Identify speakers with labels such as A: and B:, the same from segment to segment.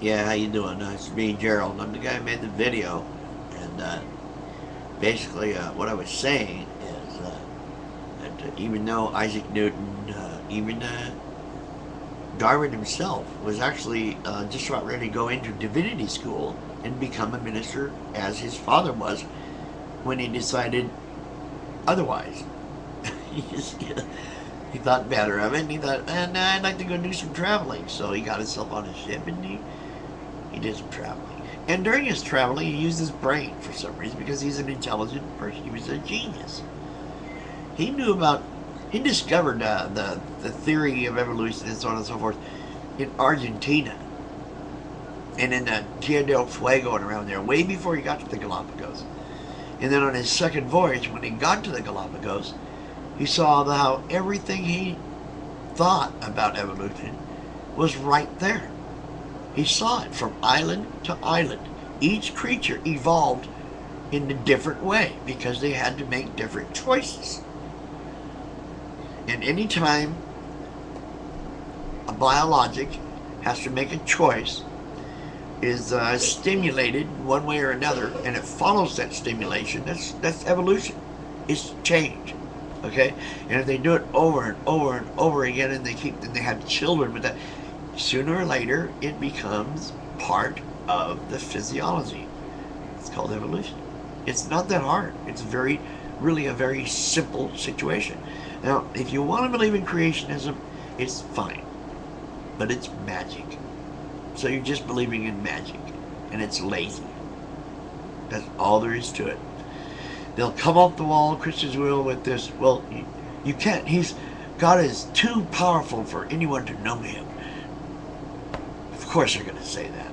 A: Yeah, how you doing? It's me, Gerald. I'm the guy who made the video, and basically, what I was saying is that even though Isaac Newton, even Darwin himself, was actually just about ready to go into divinity school and become a minister, as his father was, when he decided otherwise. he just, he thought better of it, and he thought, nah, I'd like to go do some traveling. So he got himself on a ship, and he did some traveling. And during his traveling, he used his brain for some reason because he's an intelligent person. He was a genius. He knew about, he discovered the theory of evolution and so on and so forth in Argentina and in Tierra del Fuego and around there, way before he got to the Galapagos. And then on his second voyage, when he got to the Galapagos, he saw how everything he thought about evolution was right there. He saw it from island to island. Each creature evolved in a different way because they had to make different choices. And anytime a biologic has to make a choice, is stimulated one way or another, and it follows that stimulation, that's evolution. It's change. Okay? And if they do it over and over and over again, and they have children with that, sooner or later it becomes part of the physiology. It's called evolution. It's not that hard. It's really a very simple situation. Now, if you want to believe in creationism, it's fine, but it's magic. So you're just believing in magic, and it's lazy. That's all there is to it. They'll come off the wall, Christians will, with this, well, you can't, God is too powerful for anyone to know him. Of course they're going to say that.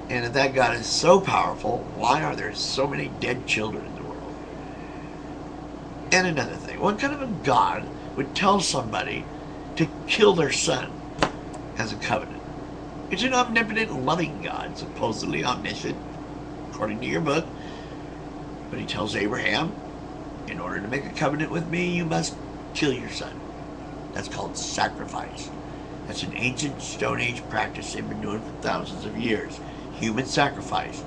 A: And if that God is so powerful, why are there so many dead children in the world? And another thing, what kind of a God would tell somebody to kill their son as a covenant? It's an omnipotent, loving God, supposedly omniscient, according to your book. But he tells Abraham, in order to make a covenant with me, you must kill your son. That's called sacrifice. That's an ancient Stone Age practice they've been doing for thousands of years. Human sacrifice.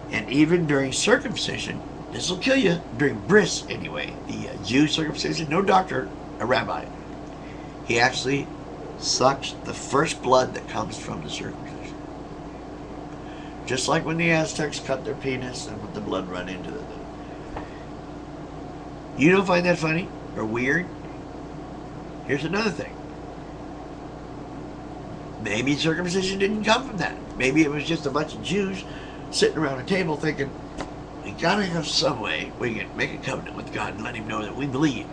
A: And even during circumcision, this will kill you, during bris anyway, the Jew circumcision, no doctor, a rabbi. He actually sucks the first blood that comes from the circumcision. Just like when the Aztecs cut their penis and let the blood run into the... You don't find that funny or weird? Here's another thing. Maybe circumcision didn't come from that. Maybe it was just a bunch of Jews sitting around a table thinking, we gotta have some way we can make a covenant with God and let him know that we believe.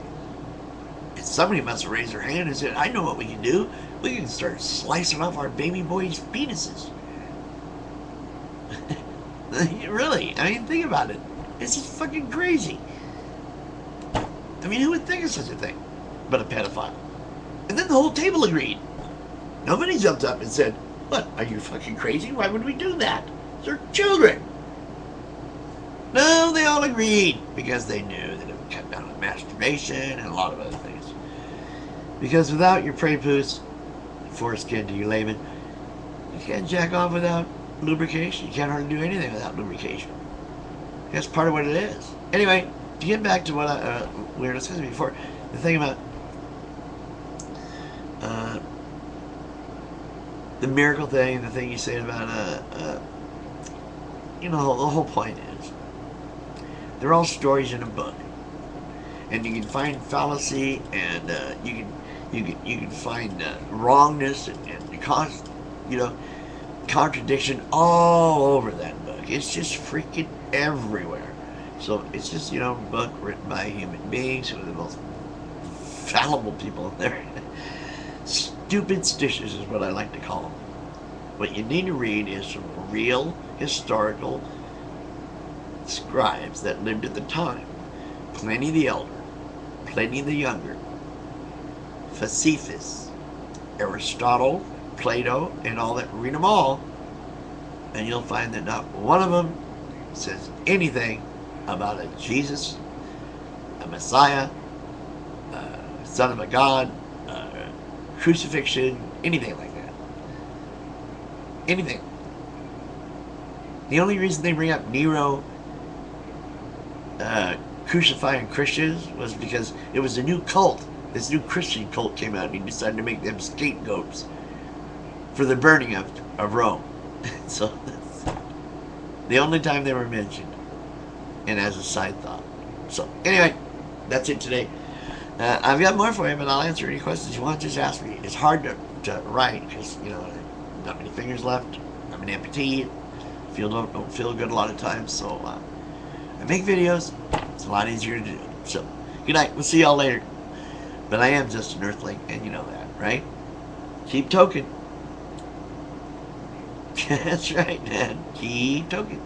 A: And somebody must have raised their hand and said, I know what we can do. We can start slicing off our baby boys' penises. Really, I mean, think about it. It's just fucking crazy. I mean, who would think of such a thing but a pedophile? And then the whole table agreed. Nobody jumped up and said, what, are you fucking crazy? Why would we do that? They're children. No, they all agreed because they knew that it would cut down on masturbation and a lot of other things. Because without your prepuce, foreskin to you layman, you can't jack off without lubrication. You can't hardly do anything without lubrication. That's part of what it is. Anyway, to get back to what we were discussing before, the thing about the miracle thing, the thing you say about, the whole point is, they're all stories in a book. And you can find fallacy, and you can find wrongness and contradiction all over that book. It's just freaking everywhere. So it's just, a book written by human beings who are the most fallible people in there. Stupid stitches is what I like to call them. What you need to read is some real historical scribes that lived at the time. Pliny the Elder, Pliny the Younger, Josephus, Aristotle, Plato, and all that. Read them all, and you'll find that not one of them says anything about a Jesus, a Messiah, Son of a God, crucifixion, anything like that. anything. The only reason they bring up Nero crucifying Christians was because it was a new cult. This new Christian cult came out and he decided to make them scapegoats for the burning of Rome. So that's the only time they were mentioned. And as a side thought. So anyway, that's it today. I've got more for you, but I'll answer any questions you want. Just ask me. It's hard to write because, you know, not many fingers left. I'm an amputee. Don't feel good a lot of times. So I make videos. It's a lot easier to do. So good night. We'll see y'all later. But I am just an earthling, and you know that, right? Keep token. That's right, man. Keep token.